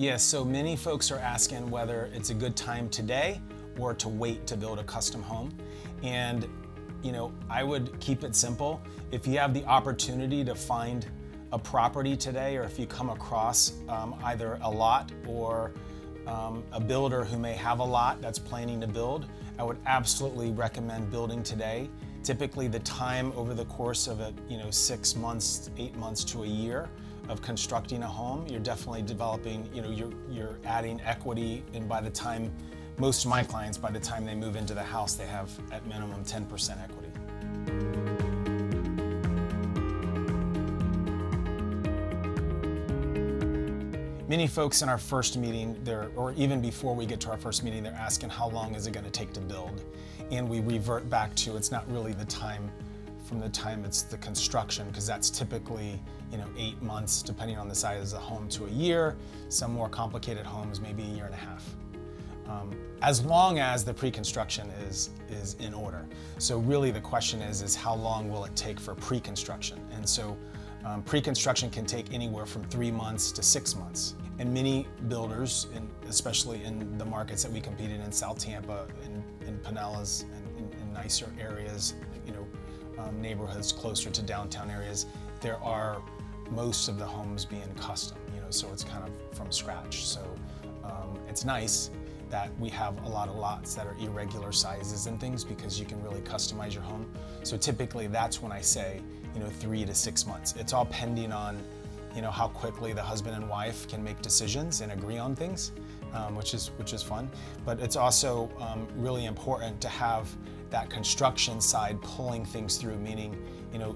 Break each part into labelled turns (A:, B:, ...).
A: Yes, so many folks are asking whether it's a good time today or to wait to build a custom home. And I would keep it simple. If you have the opportunity to find a property today, or if you come across either a lot or a builder who may have a lot that's planning to build, I would absolutely recommend building today. Typically the time over the course of 6 months, 8 months to a year of constructing a home, you're definitely developing, you're adding equity, and by the time, most of my clients, by the time they move into the house, they have at minimum 10% equity. Many folks in our first meeting, or even before we get to our first meeting, they're asking how long is it going to take to build? And we revert back to it's not really the time from the time it's the construction, because that's typically 8 months, depending on the size of the home, to a year. Some more complicated homes, maybe a year and a half. As long as the pre-construction is in order. So really the question is how long will it take for pre-construction? And so pre-construction can take anywhere from 3 months to 6 months. And many builders, especially in the markets that we compete in South Tampa, in Pinellas, and in nicer areas, neighborhoods closer to downtown areas, there are most of the homes being custom, so it's kind of from scratch. So it's nice that we have a lot of lots that are irregular sizes and things, because you can really customize your home. So typically that's when I say 3 to 6 months. It's all pending on how quickly the husband and wife can make decisions and agree on things, which is fun. But it's also really important to have that construction side pulling things through, meaning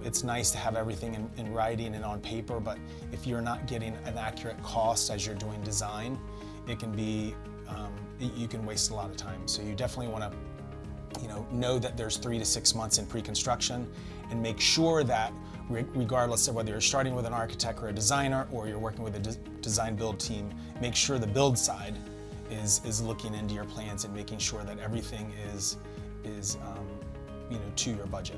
A: it's nice to have everything in writing and on paper, but if you're not getting an accurate cost as you're doing design, it can be you can waste a lot of time. So you definitely want to know that there's 3 to 6 months in pre-construction, and make sure that regardless of whether you're starting with an architect or a designer, or you're working with a design build team, make sure the build side is looking into your plans and making sure that everything is to your budget.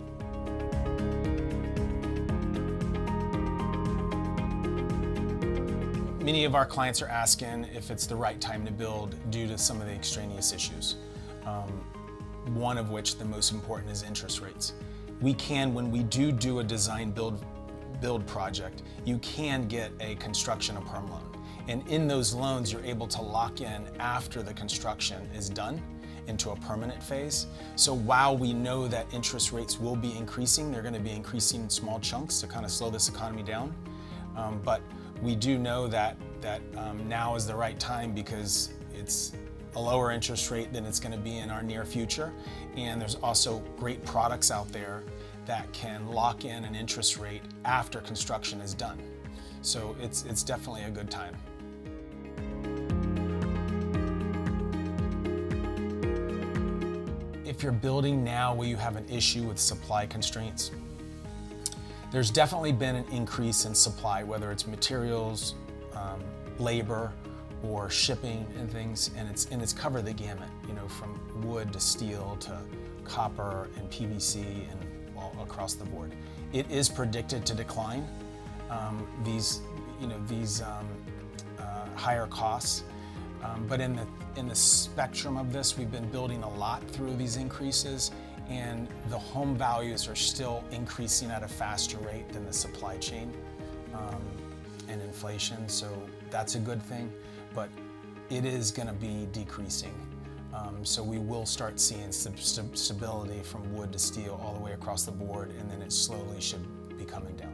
A: Many of our clients are asking if it's the right time to build due to some of the extraneous issues. One of which, the most important, is interest rates. When we do a design build project, you can get a construction-to-perm loan. And in those loans, you're able to lock in after the construction is done into a permanent phase. So while we know that interest rates will be increasing, they're going to be increasing in small chunks to kind of slow this economy down. But we do know that now is the right time, because it's a lower interest rate than it's going to be in our near future. And there's also great products out there that can lock in an interest rate after construction is done. So it's definitely a good time. If you're building now where you have an issue with supply constraints, there's definitely been an increase in supply, whether it's materials, labor, or shipping and things, and it's covered the gamut, from wood to steel to copper and PVC and across the board. It is predicted to decline. These higher costs, but in the spectrum of this, we've been building a lot through these increases, and the home values are still increasing at a faster rate than the supply chain and inflation. So that's a good thing, but it is going to be decreasing. So we will start seeing stability from wood to steel all the way across the board, and then it slowly should be coming down.